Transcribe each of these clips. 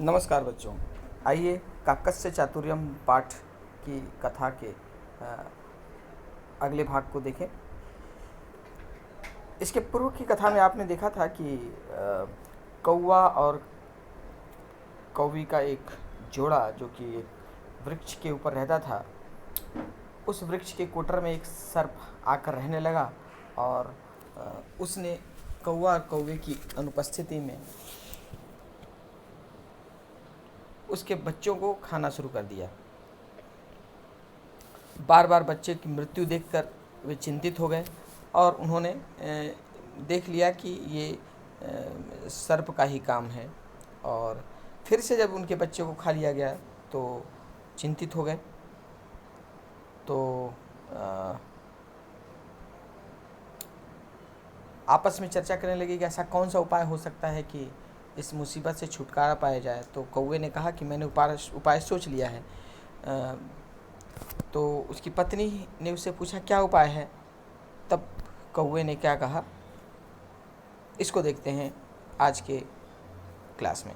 नमस्कार बच्चों। आइए काकस्य चातुर्यम पाठ की कथा के अगले भाग को देखें। इसके पूर्व की कथा में आपने देखा था कि कौवा और कौवी का एक जोड़ा जो कि एक वृक्ष के ऊपर रहता था, उस वृक्ष के कोटर में एक सर्प आकर रहने लगा और उसने कौवा और कौवे की अनुपस्थिति में उसके बच्चों को खाना शुरू कर दिया। बार बार बच्चे की मृत्यु देखकर वे चिंतित हो गए और उन्होंने देख लिया कि ये सर्प का ही काम है, और फिर से जब उनके बच्चे को खा लिया गया तो चिंतित हो गए। तो आपस में चर्चा करने लगे कि ऐसा कौन सा उपाय हो सकता है कि इस मुसीबत से छुटकारा पाया जाए। तो कौवे ने कहा कि मैंने उपाय सोच लिया है। तो उसकी पत्नी ने उससे पूछा क्या उपाय है। तब कौवे ने क्या कहा, इसको देखते हैं आज के क्लास में।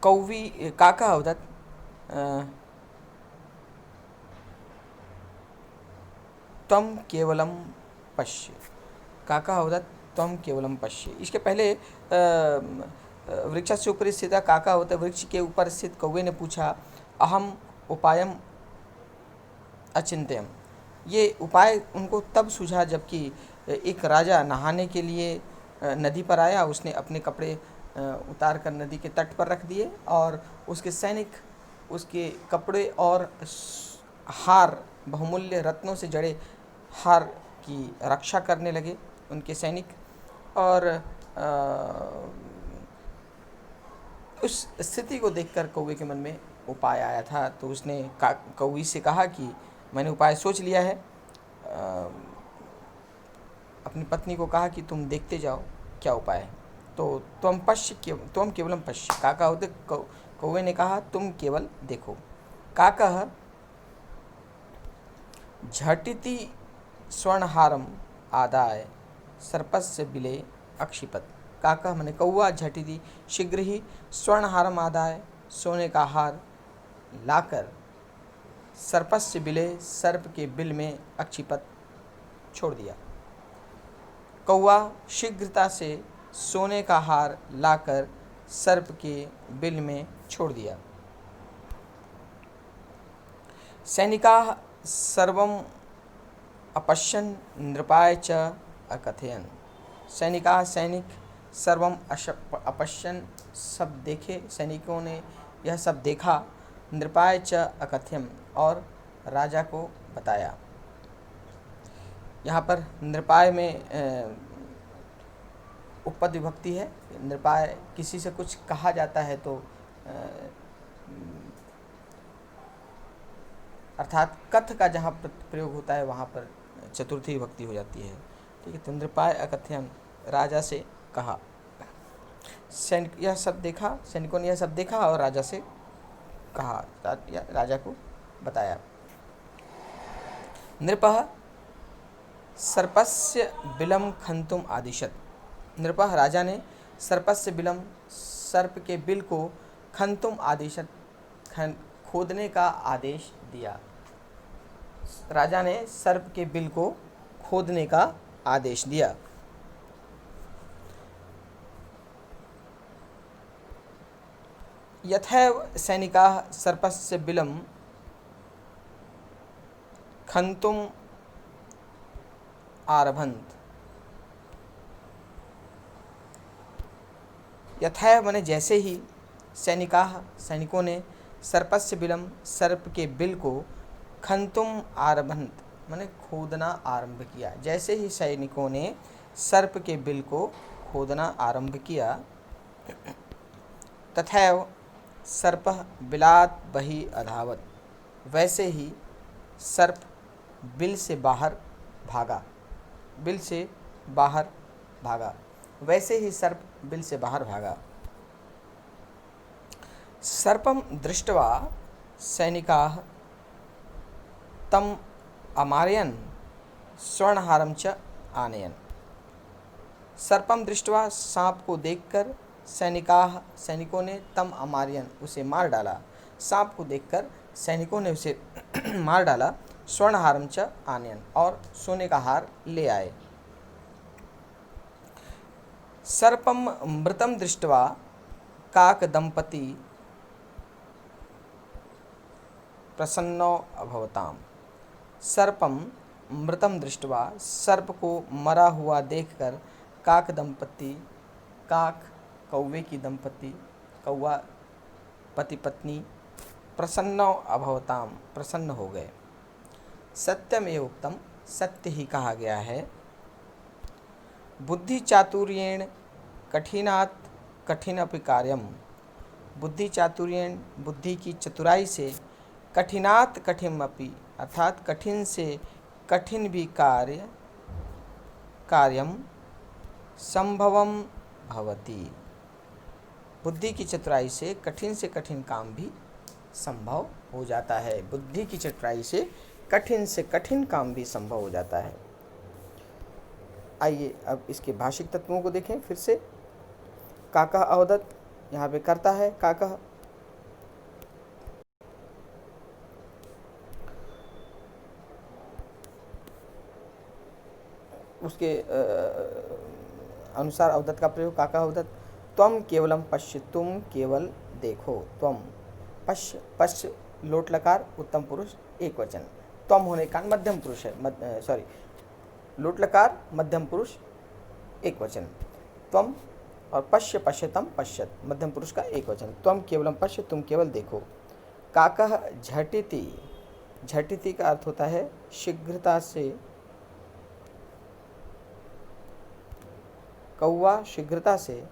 कौवी काका अवदत् त्वं केवलम पश्य। काका अवदत् त्वं केवलम पश्य। इसके पहले वृक्षस्य उपरि स्थित काका होता, वृक्ष के ऊपर स्थित कौवे ने पूछा अहम उपायम अचिंत्यम। ये उपाय उनको तब सूझा जबकि एक राजा नहाने के लिए नदी पर आया। उसने अपने कपड़े उतार कर नदी के तट पर रख दिए और उसके सैनिक उसके कपड़े और हार, बहुमूल्य रत्नों से जड़े हार की रक्षा करने लगे उनके सैनिक। और उस स्थिति को देखकर कौवे के मन में उपाय आया था। तो उसने कौवी से कहा कि मैंने उपाय सोच लिया है। अपनी पत्नी को कहा कि तुम देखते जाओ क्या उपाय है। तो तुम केवलम पश्य। काका होते कौवे ने कहा तुम केवल देखो। काका झटिति स्वर्णहारम आदाय सर्पस्य बिले अक्षिपत। काका मैंने कौवा झटिति शीघ्र ही स्वर्णहारम आदाय सोने का हार लाकर सर्पस्य बिले सर्प के बिल में अक्षिपत छोड़ दिया। कौवा शीघ्रता से सोने का हार लाकर सर्प के बिल में छोड़ दिया। सैनिकाः सर्वम अपश्यन् नृपाय च अकथयन्। सैनिकाः सैनिक सर्वम अपश्यन् सब देखे, सैनिकों ने यह सब देखा। नृपाय च अकथयम् और राजा को बताया। यहाँ पर नृपाय में उपपद विभक्ति है। नृपाय किसी से कुछ कहा जाता है तो अर्थात कथ का जहाँ प्रयोग होता है वहाँ पर चतुर्थी विभक्ति हो जाती है। ठीक है। तो नृपाय अकथयन् राजा से कहा। सैनिक यह सब देखा, सैनिकों ने यह सब देखा और राजा से कहा, राजा को बताया। नृपः सर्पस्य बिलम खंतुम आदिशत। नृपः राजा ने सर्पस्य बिलम सर्प के बिल को खंतुम आदिशत खोदने का आदेश दिया। राजा ने सर्प के बिल को खोदने का आदेश दिया। यथैव सैनिकाः सर्पस्य बिलम खंतुम आरभन्त। यथैव माने जैसे ही, सैनिकाः सैनिकों ने, सर्पस्य बिलम सर्प के बिल को, खंतुम आरभन्त माने खोदना आरंभ किया। जैसे ही सैनिकों ने सर्प के बिल को खोदना आरंभ किया, तथैव सर्पः बिलात् बहिः अधावत्। वैसे ही सर्प बिल से बाहर भागा। बिल से बाहर भागा। वैसे ही सर्प बिल से बाहर भागा। सर्पम दृष्ट्वा सैनिकाः तम अमारयन् स्वर्णहारम च आनयन्। सर्पम दृष्ट्वा सांप को देखकर सैनिकाः सैनिकों ने, तम अमार्यन उसे मार डाला। सांप को देखकर सैनिकों ने उसे मार डाला। स्वर्णहारम च आनयन और सोने का हार ले आए। सर्पम मृतम दृष्ट्वा काक दंपति प्रसन्नो अभवताम। सर्पम मृतम दृष्ट्वा सर्प को मरा हुआ देखकर काक दंपति, काक कौवे की दंपति, कौवा पति पत्नी, प्रसन्नो अभवताम प्रसन्न हो गए। सत्यमेव उक्तम सत्य ही कहा गया है। बुद्धि चातुर्येण कठिनात् कठिनपि कार्यम। बुद्धि चातुर्येण बुद्धि की चतुराई से, कठिनात् कठिनमपि अर्थात कठिन से कठिन भी कार्यम संभवम भवति। बुद्धि की चतुराई से कठिन काम भी संभव हो जाता है। बुद्धि की चतुराई से कठिन काम भी संभव हो जाता है। आइए अब इसके भाषिक तत्वों को देखें फिर से। काका अवदत यहाँ पे करता है काका, उसके अनुसार अवदत का प्रयोग काका अवदत। त्वम केवलम पश्य तुम केवल देखो। त्वम पश्य, पश्य लोट लकार उत्तम पुरुष एक वचन। त्वम होने का मध्यम पुरुष है, सॉरी लोट लकार मध्यम पुरुष एक वचन। त्वम और पश्य पश्यतम पश्यत मध्यम पुरुष का एक वचन। त्वम केवलम पश्य तुम केवल देखो। काकः झटिति, झटिति का अर्थ होता है शीघ्रता से। कौवा शीघ्रता से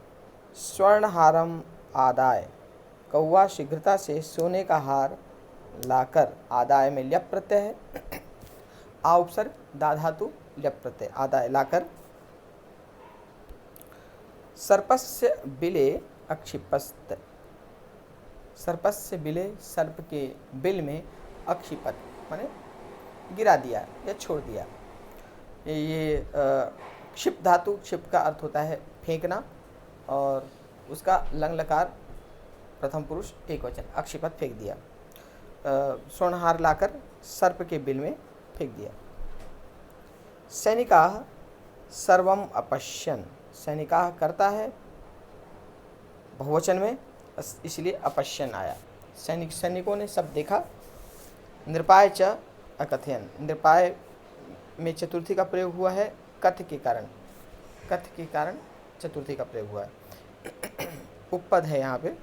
स्वर्णहारम आदाय, कौवा शीघ्रता से सोने का हार लाकर। आदाय में ल्यप प्रत्यय है, आ उपसर्ग दा धातु ल्यप प्रत्यय, आदाय लाकर। सर्पस्य बिले अक्षिपस्त, सर्पस्य बिले सर्प के बिल में अक्षिपत माने गिरा दिया या छोड़ दिया। ये क्षिप धातु, क्षिप का अर्थ होता है फेंकना और उसका लंग लकार प्रथम पुरुष एक वचन, अक्षिपत फेंक दिया। स्वर्णहार लाकर सर्प के बिल में फेंक दिया। सैनिकाः सर्वम अपश्यन, सैनिकाः करता है बहुवचन में इसलिए अपश्यन आया। सैनिकों ने सब देखा। नृपाय च अकथयन, नृपाय में चतुर्थी का प्रयोग हुआ है कथ के कारण, कथ के कारण चतुर्थी का प्रयोग हुआ है। उपपद है यहाँ पे।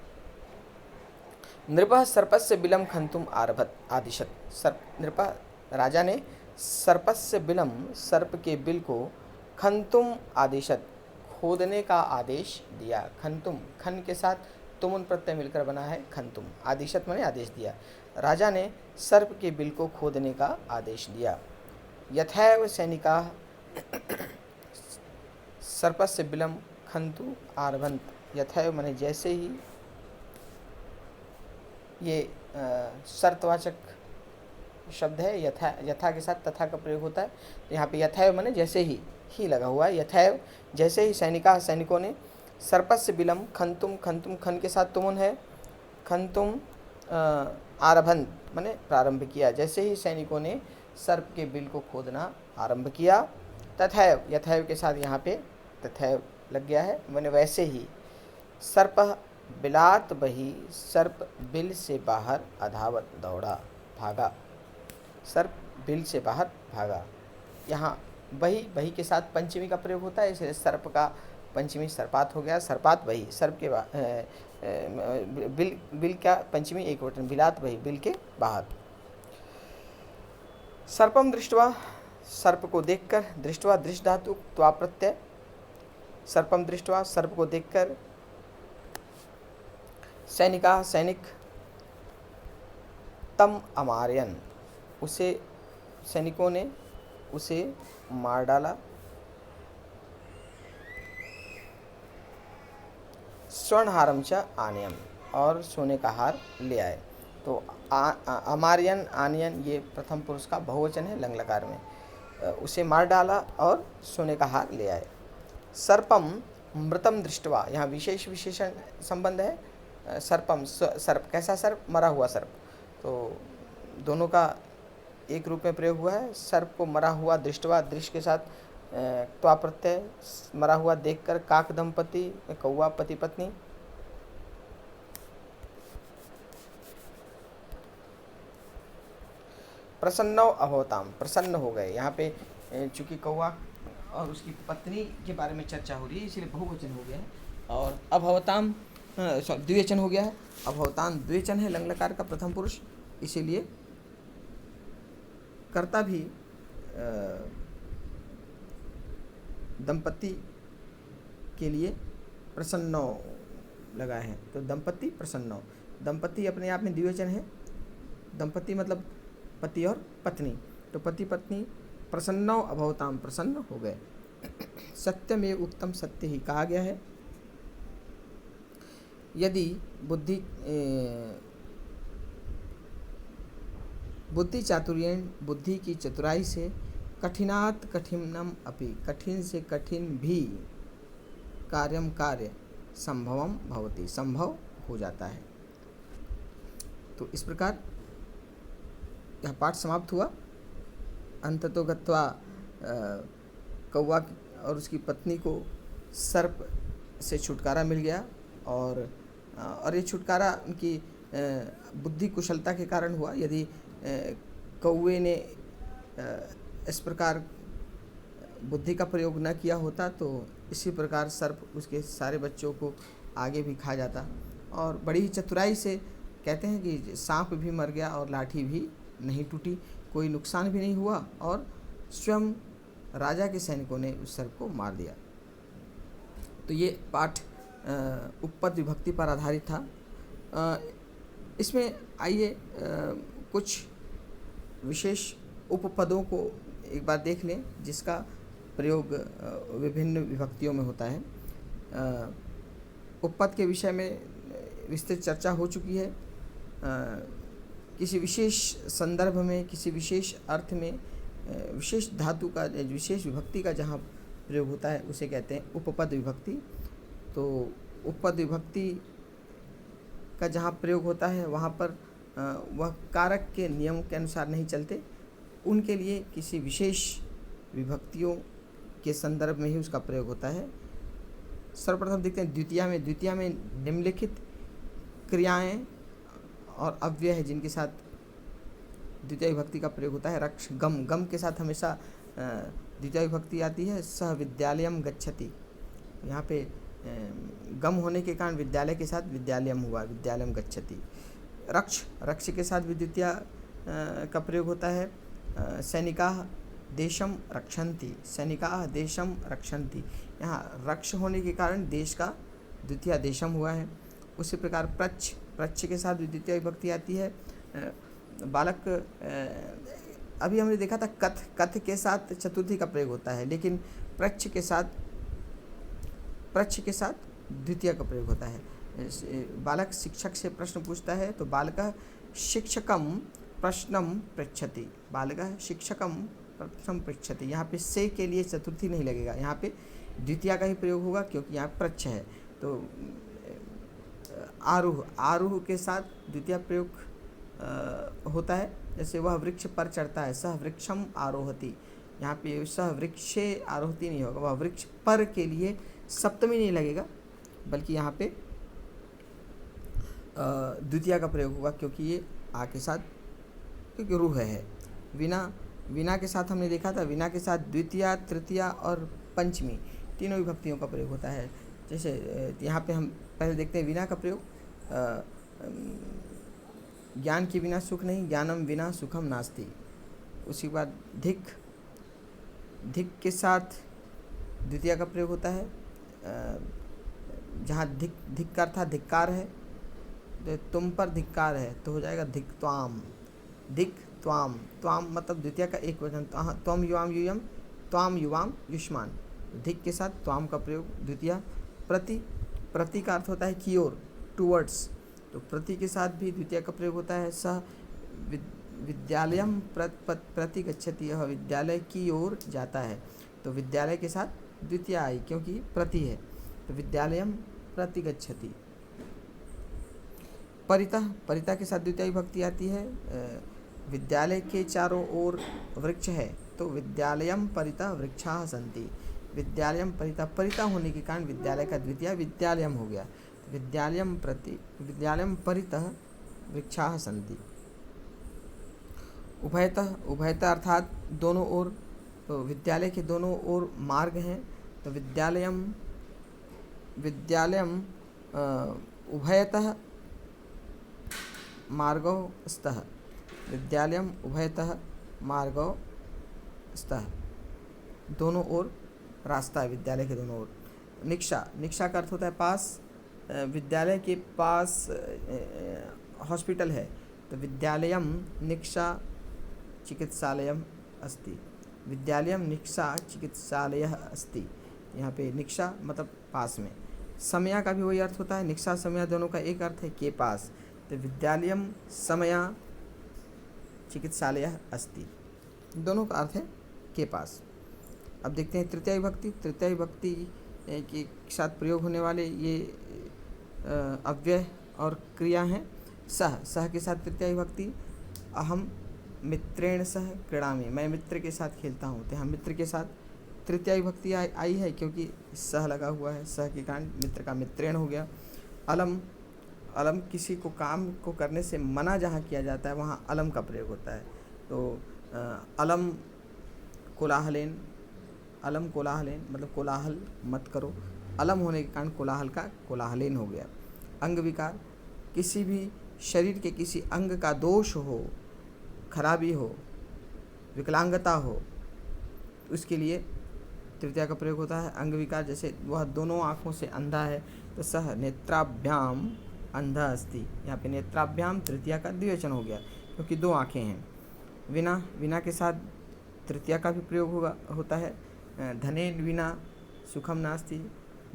नृपः सर्पस्य बिलम खंतुम आरभत आदिशत, सर्प नृपः राजा ने सर्पस्य बिलम सर्प के बिल को खंतुम आदिशत खोदने का आदेश दिया। खंतुम खन के साथ तुमुन प्रत्यय मिलकर बना है खंतुम। आदिशत माने आदेश दिया। राजा ने सर्प के बिल को खोदने का आदेश दिया। यथैव सैनिकाः सर्पस्य बिलम खंतु आरभंत, यथैव माने जैसे ही, ये शर्तवाचक शब्द है। यथा के साथ तथा का प्रयोग होता है। यहाँ पे यथैव माने जैसे ही लगा हुआ है। यथैव जैसे ही सैनिका सैनिकों ने सर्पस्य बिलम खंतुम, खंतुम खन के साथ तुमुन है, खंतुम आरभंत माने प्रारंभ किया। जैसे ही सैनिकों ने सर्प के बिल को खोदना आरंभ किया। तथैव, यथैव के साथ यहाँ पे तथैव लग गया है, माने वैसे ही। सर्प बिलात बही, सर्प बिल से बाहर अधावत दौड़ा भागा, सर्प बिल से बाहर भागा। यहाँ बही, बही के साथ पंचमी का प्रयोग होता है, इसलिए सर्प का पंचमी सर्पात हो गया। सर्पात बही, सर्प के बिल का पंचमी एक वचन, बिलात बही बिल के बाहर। सर्पम दृष्टवा, सर्प को देखकर, दृष्टवा दृष्ट धातु त्वा प्रत्यय। सर्पम दृष्टवा सर्प को देखकर। सैनिका सैनिक, तम अमार्यन उसे, सैनिकों ने उसे मार डाला। स्वर्णहारम च आनयम और सोने का हार ले आए। तो अमार्यन आनयन ये प्रथम पुरुष का बहुवचन है लंग लकार में। उसे मार डाला और सोने का हार ले आए। सर्पम मृतम दृष्टवा, यहाँ विशेष विशेषण संबंध है। सर्पम, सर्प, कैसा सर्प? मरा हुआ सर्प। तो दोनों का एक रूप में प्रयोग हुआ है। सर्प को मरा हुआ दृष्टवा, दृश्य के साथ त्वा प्रत्यय, मरा हुआ देखकर। काक दंपति, कौवा पति पत्नी। प्रसन्नौ अभवताम, प्रसन्न हो गए। यहाँ पे चूंकि कौवा और उसकी पत्नी के बारे में चर्चा हो रही है, इसलिए बहुवचन हो गया है। और अभवताम द्विवचन हो गया है। अभवताम द्विवचन है, लंग लकार का प्रथम पुरुष, इसीलिए कर्ता भी दंपति के लिए प्रसन्नो लगा है। तो दंपति प्रसन्नो, दंपति अपने आप में द्विवचन है। दंपति मतलब पति और पत्नी। तो पति पत्नी प्रसन्नो अभवताम, प्रसन्न हो गए। सत्यमेव उक्तम, सत्य ही कहा गया है। यदि बुद्धि चातुर्येण, बुद्धि की चतुराई से, कठिनात कठिनम अपि, कठिन से कठिन भी, कार्यम कार्य, संभवम भवति, संभव हो जाता है। तो इस प्रकार यह पाठ समाप्त हुआ। अंततो गत्वा कौवा और उसकी पत्नी को सर्प से छुटकारा मिल गया। और ये छुटकारा उनकी बुद्धि कुशलता के कारण हुआ। यदि कौवे ने इस प्रकार बुद्धि का प्रयोग न किया होता तो इसी प्रकार सर्प उसके सारे बच्चों को आगे भी खा जाता। और बड़ी ही चतुराई से कहते हैं कि सांप भी मर गया और लाठी भी नहीं टूटी, कोई नुकसान भी नहीं हुआ, और स्वयं राजा के सैनिकों ने उस सर्प को मार दिया। तो ये पाठ उपपद विभक्ति पर आधारित था। इसमें आइए कुछ विशेष उपपदों को एक बार देख लें, जिसका प्रयोग विभिन्न विभक्तियों में होता है। उपपद के विषय में विस्तृत चर्चा हो चुकी है। किसी विशेष संदर्भ में, किसी विशेष अर्थ में, विशेष धातु का, विशेष विभक्ति का जहाँ प्रयोग होता है उसे कहते हैं उपपद विभक्ति। तो उपपद विभक्ति का जहाँ प्रयोग होता है वहाँ पर वह कारक के नियम के अनुसार नहीं चलते, उनके लिए किसी विशेष विभक्तियों के संदर्भ में ही उसका प्रयोग होता है। सर्वप्रथम देखते हैं द्वितीया में निम्नलिखित क्रियाएं और अव्यय है जिनके साथ द्वितीय विभक्ति का प्रयोग होता है। रक्ष, गम, गम के साथ हमेशा द्वितीय विभक्ति आती है। सह विद्यालयम गच्छति, यहाँ पे गम होने के कारण विद्यालय के साथ विद्यालयम हुआ, विद्यालयम गच्छति। रक्ष, रक्ष के साथ भी द्वितीय का प्रयोग होता है। सैनिकाः देशम रक्षन्ति, सैनिकाः देशम रक्षन्ति, यहाँ रक्ष होने के कारण देश का द्वितीय देशम हुआ है। उसी प्रकार प्रच्छ, प्रच्छ के साथ भी द्वितीय विभक्ति आती है। बालक, अभी हमने देखा था कथ, कथ के साथ चतुर्थी का प्रयोग होता है, लेकिन प्रच्छ के साथ द्वितीय का प्रयोग होता है। बालक शिक्षक से प्रश्न पूछता है तो बालकः शिक्षकम प्रश्नम पृच्छति, बालकः शिक्षकम प्रश्नम पृच्छति। यहाँ पे से के लिए चतुर्थी नहीं लगेगा, यहाँ पे द्वितीय का ही प्रयोग होगा क्योंकि यहाँ प्रच्छ है। तो आरूह, आरूह के साथ द्वितीय प्रयोग होता है। जैसे वह वृक्ष पर चढ़ता है, सह वृक्षम आरोहति, यहाँ पे सह वृक्षे आरोहति नहीं होगा, वह वृक्ष पर के लिए सप्तमी नहीं लगेगा, बल्कि यहाँ पे द्वितीय का प्रयोग होगा क्योंकि ये आ के साथ, क्योंकि रूह है। विना, विना के साथ हमने देखा था, विना के साथ द्वितीय, तृतीय और पंचमी तीनों विभक्तियों का प्रयोग होता है। जैसे यहाँ पे हम पहले देखते हैं विना का प्रयोग। ज्ञान के बिना सुख नहीं, ज्ञानम विना सुखम नास्ति। उसी के बाद धिक, धिक के साथ द्वितीय का प्रयोग होता है। जहाँ धिक, धिक का अर्थ धिक्कार है, तो तुम पर धिक्कार है तो हो जाएगा धिक त्वाम, धिक त्वाम, त्वाम मतलब द्वितीय का एक वचन, त्वम युवाम यूयम, त्वाम युवाम युष्मान। धिक के साथ त्वाम का प्रयोग द्वितीय। प्रति, प्रति का अर्थ होता है की ओर, टूवर्ड्स, तो प्रति के साथ भी द्वितीय का प्रयोग होता है। सह विद्यालयम प्रति गच्छति, यह विद्यालय की ओर जाता है, तो विद्यालय के साथ द्वितीय आई क्योंकि प्रति है। तो विद्यालयम प्रति गच्छति। परितः, परितः के साथ द्वितीय विभक्ति आती है। विद्यालय के चारों ओर वृक्ष है तो विद्यालयम परितः वृक्षाः सन्ति। विद्यालयम परितः, परितः होने के कारण विद्यालय का द्वितीय विद्यालयम हो गया। विद्यालयम परितः वृक्षाः सन्ति। उभयतः, उभयतः अर्थात दोनों ओर, तो विद्यालय के दोनों ओर मार्ग हैं तो विद्यालयम उभयतः मार्गौ स्तः। विद्यालयम उभयतः मार्गौ स्तः, दोनों ओर रास्ता है विद्यालय के दोनों ओर। निक्षा, निक्षा का अर्थ होता है पास। विद्यालय के पास हॉस्पिटल है तो विद्यालयम निक्षा चिकित्सालयम अस्ति। विद्यालयम निक्षा चिकित्सालयः अस्ति। यहाँ पे निक्षा मतलब पास में। समया का भी वही अर्थ होता है, निक्षा समया दोनों का एक अर्थ है के पास। तो विद्यालयम समया चिकित्सालयः अस्ति, दोनों का अर्थ है के पास। अब देखते हैं तृतीय विभक्ति। तृतीय विभक्ति के साथ प्रयोग होने वाले ये अव्यय और क्रिया हैं। सह, सह के साथ तृतीय विभक्ति। अहम मित्रेण सह क्रीडामि, मैं मित्र के साथ खेलता हूँ। तो यहाँ मित्र के साथ तृतीय विभक्ति आई है क्योंकि सह लगा हुआ है, सह के कारण मित्र का मित्रेण हो गया। अलम, अलम किसी को काम को करने से मना जहाँ किया जाता है वहाँ अलम का प्रयोग होता है। तो अलम कोलाहलेन, अलम कोलाहलेन मतलब कोलाहल मत करो। अलम होने के कारण कोलाहल का कोलाहलेन हो गया। अंग विकार, किसी भी शरीर के किसी अंग का दोष हो, खराबी हो, विकलांगता हो, उसके लिए तृतीया का प्रयोग होता है। अंग विकार, जैसे वह दोनों आँखों से अंधा है तो सह नेत्राभ्याम अंधा अस्ति। यहाँ पे नेत्राभ्याम तृतीया का द्विवचन हो गया क्योंकि दो आँखें हैं। विना, विना के साथ तृतीया का भी प्रयोग होता है। धनेन विना सुखम नास्ति,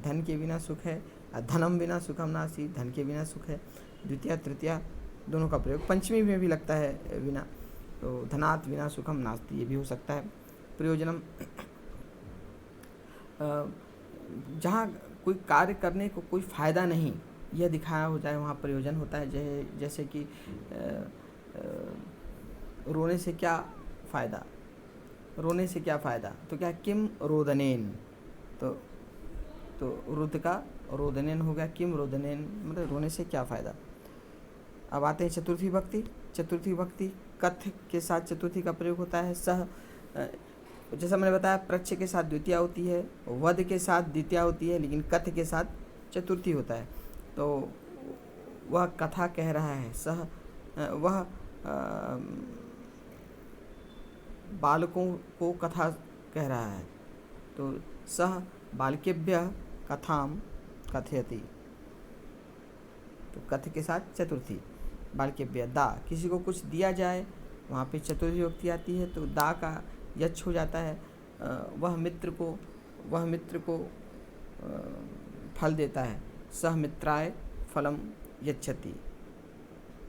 धन के बिना सुख है। धनम बिना सुखम नास्ति, धन के बिना सुख है। द्वितीया तृतीया दोनों का प्रयोग। पंचमी में भी लगता है विना, तो धनात् विना सुखम नास्ति, ये भी हो सकता है। प्रयोजनम, जहाँ कोई कार्य करने को कोई फ़ायदा नहीं यह दिखाया हो जाए वहाँ प्रयोजन होता है। जैसे कि रोने से क्या फ़ायदा, रोने से क्या फ़ायदा, तो क्या किम रोदनेन, तो रुद्र का रोदनेन हो गया, किम रोदनेन मतलब रोने से क्या फ़ायदा। अब आते हैं चतुर्थी विभक्ति। चतुर्थी विभक्ति कथ के साथ चतुर्थी का प्रयोग होता है। सह, जैसा मैंने बताया प्रच्छ के साथ द्वितीया होती है, वध के साथ द्वितीया होती है, लेकिन कथ के साथ चतुर्थी होता है। तो वह कथा कह रहा है, सह वह बालकों को कथा कह रहा है, तो सह बालकेभ्यः कथाम कथयति। तो कथ के साथ चतुर्थी। बालकेभ्यः, दा किसी को कुछ दिया जाए वहाँ पे चतुर्थी विभक्ति आती है तो दा का यच्छ हो जाता है। वह मित्र को फल देता है। सह मित्राय फलम यच्छति,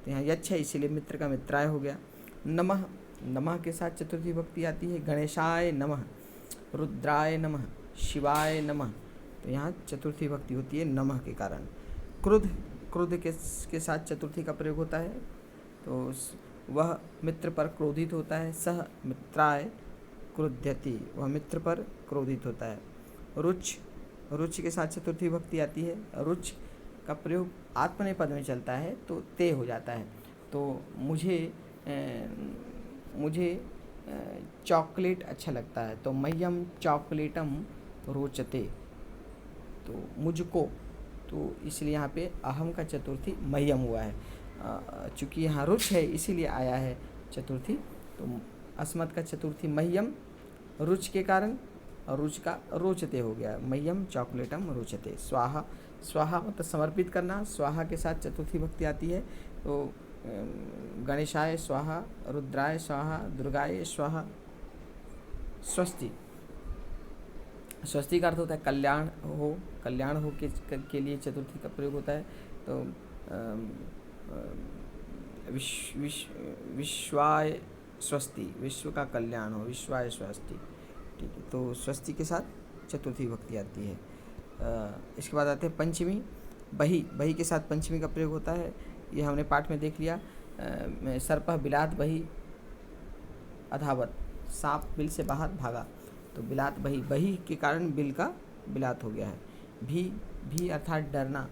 तो यहाँ यच्छ है इसीलिए मित्र का मित्राय हो गया। नमः, नमः के साथ चतुर्थी विभक्ति आती है। गणेशाय नमः, रुद्राय नमः, शिवाय नमः, तो यहाँ चतुर्थी विभक्ति होती है नमः के कारण। क्रुद्ध, क्रोध के साथ चतुर्थी का प्रयोग होता है तो वह मित्र पर क्रोधित होता है। सह मित्राय क्रुध्यति, वह मित्र पर क्रोधित होता है। रुच, रुच के साथ चतुर्थी विभक्ति आती है। रुच का प्रयोग आत्मनेपद में चलता है तो ते हो जाता है। तो मुझे चॉकलेट अच्छा लगता है तो मह्यम चॉकलेटम रोचते, तो मुझको, तो इसलिए यहाँ पे अहम का चतुर्थी मह्यम हुआ है। चूँकि यहाँ रुच है इसीलिए आया है चतुर्थी, तो अस्मत् का चतुर्थी मह्यम रुच के कारण, और रुच का रोचते हो गया। मह्यम चॉकलेटम रोचते। स्वाहा, स्वाहा मतलब समर्पित करना, स्वाहा के साथ चतुर्थी भक्ति आती है तो गणेशाय स्वाहा, रुद्राय स्वाहा, दुर्गाय स्वाहा। स्वस्ति, स्वस्ति का अर्थ होता है कल्याण हो, कल्याण हो के लिए चतुर्थी का प्रयोग होता है। तो विश्वाय स्वस्ति, विश्व का कल्याण हो, विश्वाय स्वस्ति, ठीक है। तो स्वस्ति के साथ चतुर्थी भक्ति आती है। इसके बाद आते हैं पंचमी, बही। बही के साथ पंचमी का प्रयोग होता है, ये हमने पाठ में देख लिया। सर्पः बिलात बही अधावत, सांप बिल से बाहर भागा, तो बिलात बही, बही के कारण बिल का बिलात हो गया है। भी, भी अर्थात डरना,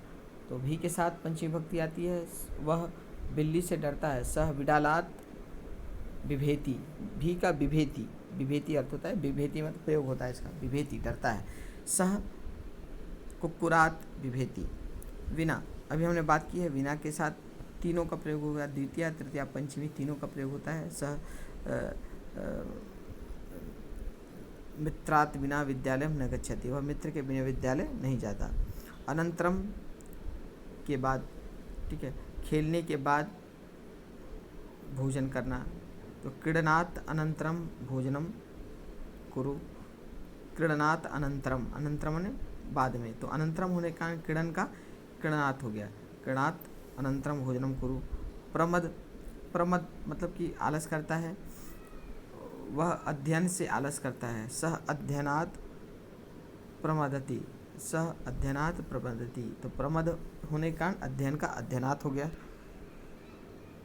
तो भी के साथ पंचमी भक्ति आती है, वह बिल्ली से डरता है। सह विडालात विभेति, भी का विभेति, विभेति अर्थ होता है, विभेति मतलब प्रयोग होता है इसका, विभेति डरता है। सह कुक्कुरात विभेति, विना, अभी हमने बात की है विना के साथ तीनों का प्रयोग होगा, द्वितीया तृतीया पंचमी तीनों का प्रयोग होता है। सह मित्रात बिना विद्यालय न गच्छति, वह मित्र के बिना विद्यालय नहीं जाता। अनंतरम के बाद, ठीक है, खेलने के बाद भोजन करना, तो क्रीडनात् अनंतरम भोजनम कुरु, क्रीडनात् अनंतरम, अनंतरम ने बाद में, तो अनंतरम होने का क्रीडन का क्रीडनात् हो गया, क्रीडनात् अनंतरम भोजनम कुरु। प्रमद, प्रमद मतलब कि आलस करता है, वह अध्ययन से आलस करता है। सह अध्ययनात् प्रमदति, सह अध्ययनात् प्रमदति, तो प्रमद होने के कारण अध्ययन का अध्ययनात् हो गया।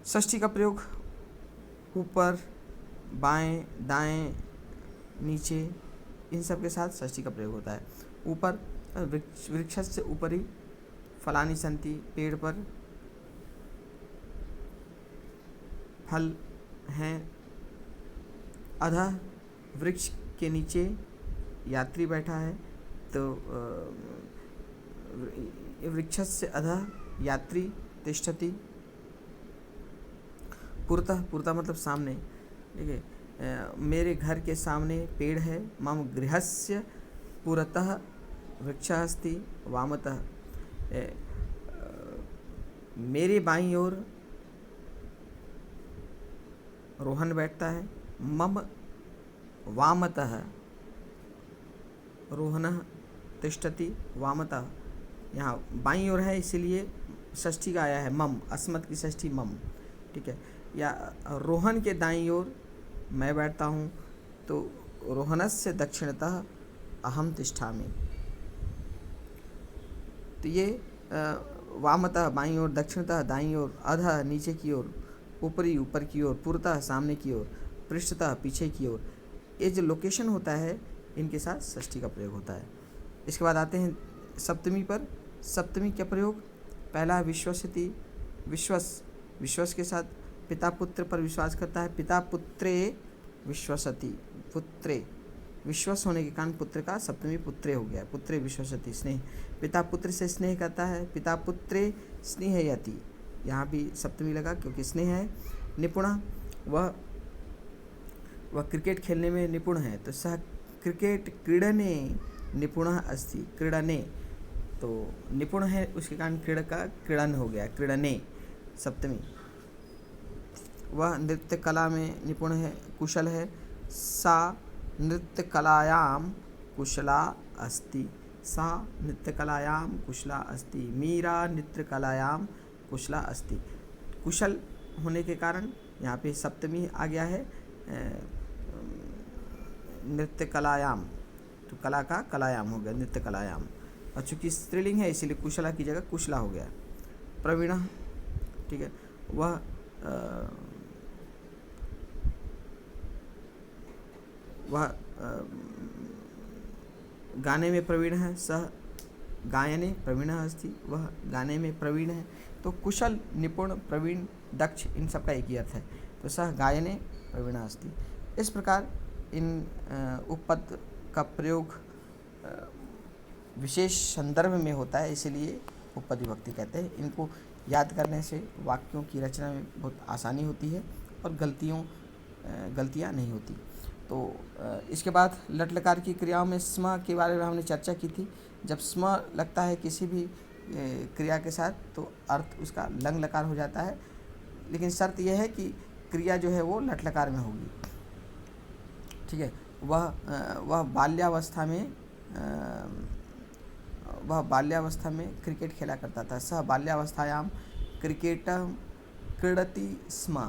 षष्ठी का प्रयोग ऊपर, बाएं, दाएं, नीचे, इन सब के साथ षष्ठी का प्रयोग होता है। ऊपर, वृक्ष से ऊपरी फलानि सन्ति, पेड़ पर फल हैं। अधः, वृक्ष के नीचे यात्री बैठा है, तो वृक्षस्य अधः यात्री तिष्ठति। पुरतः, पुरतः मतलब सामने, ठीक है, मेरे घर के सामने पेड़ है। मम गृहस्य पुरतः वृक्षः अस्ति वामतः, मेरे बाईं ओर रोहन बैठता है। मम वामतः रोहनः तिष्ठति, वामतः यहाँ बाईं ओर है, इसीलिए षष्ठी का आया है मम, अस्मत् की षष्ठी मम, ठीक है। या रोहन के दाईं ओर मैं बैठता हूँ, तो रोहनस्य दक्षिणतः अहम तिष्ठामि। तो ये वामतः बाईं ओर, दक्षिणतः दाईं ओर, अधः नीचे की ओर, ऊपरी ऊपर की ओर, पुरतः सामने की ओर, पृष्ठतः पीछे की ओर, ये जो लोकेशन होता है इनके साथ षष्ठी का प्रयोग होता है। इसके बाद आते हैं सप्तमी पर। सप्तमी का प्रयोग, पहला विश्वसति, विश्वस, विश्वस के साथ पिता पुत्र पर विश्वास करता है। पिता पुत्रे विश्वसति, पुत्रे, विश्वास होने के कारण पुत्र का सप्तमी पुत्रे हो गया, पुत्रे विश्वसति, स्नेह, पिता पुत्र से स्नेह करता है। पिता पुत्रे स्नेहयति, यहाँ भी सप्तमी लगा क्योंकि स्नेह है। निपुण, वह क्रिकेट खेलने में निपुण है, तो सह क्रिकेट क्रीडने निपुणः अस्ति, क्रीडने, तो निपुण है उसके कारण क्रीड़ का क्रीडन हो गया, क्रीडने सप्तमी। वह नृत्य कला में निपुण है, कुशल है। सा नृत्य कलायाम कुशला अस्ति, सा नृत्य कलायाम कुशला अस्ति। मीरा नृत्य कलायाम कुशला अस्ति, कुशल होने के कारण यहाँ पे सप्तमी आ गया है, नृत्य कलायाम, तो कला का कलायाम हो गया, नृत्य कलायाम, और चूँकि स्त्रीलिंग है इसीलिए कुशला की जगह कुशला हो गया। प्रवीण, ठीक है, वह गाने में प्रवीण है। सह गायने प्रवीणः अस्ति, वह गाने में प्रवीण है। तो कुशल, निपुण, प्रवीण, दक्ष, इन सब का एक ही अर्थ है, तो सह गायने प्रवीणः अस्ति। इस प्रकार इन उपपद का प्रयोग विशेष संदर्भ में होता है, इसीलिए उपपद विभक्ति कहते हैं। इनको याद करने से वाक्यों की रचना में बहुत आसानी होती है और गलतियाँ नहीं होती। तो इसके बाद लट लकार की क्रियाओं में स्म के बारे में हमने चर्चा की थी। जब स्म लगता है किसी भी क्रिया के साथ तो अर्थ उसका लंग लकार हो जाता है, लेकिन शर्त यह है कि क्रिया जो है वो लट लकार में होगी, ठीक है। वह बाल्यावस्था में क्रिकेट खेला करता था। सह बाल्यावस्थायाम क्रिकेट क्रीडति स्म,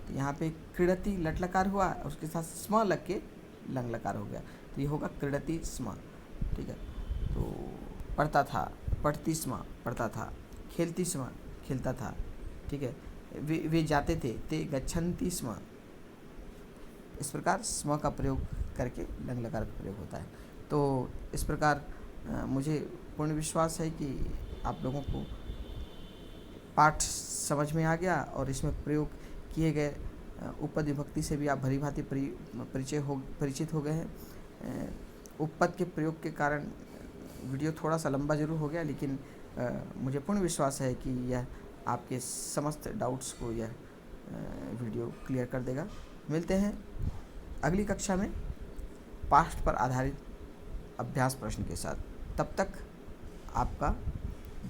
तो यहाँ पे क्रीडति लट लकार हुआ और उसके साथ स्म लग के लंग लकार हो गया, तो ये होगा क्रीडति स्म, ठीक है। तो पढ़ता था, पढ़ती स्म पढ़ता था, खेलती स्म खेलता था। ठीक है, वे जाते थे, ते गच्छन्ति स्म। इस प्रकार स्म का प्रयोग करके लंग लकार का प्रयोग होता है। तो इस प्रकार मुझे पूर्ण विश्वास है कि आप लोगों को पाठ समझ में आ गया और इसमें प्रयोग किए गए उपपद विभक्ति से भी आप भली भांति परिचित हो गए हैं। उपपद के प्रयोग के कारण वीडियो थोड़ा सा लंबा जरूर हो गया, लेकिन मुझे पूर्ण विश्वास है कि यह आपके समस्त डाउट्स को यह वीडियो क्लियर कर देगा। मिलते हैं अगली कक्षा में पाठ पर आधारित अभ्यास प्रश्न के साथ। तब तक आपका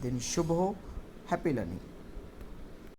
दिन शुभ हो। Happy learning.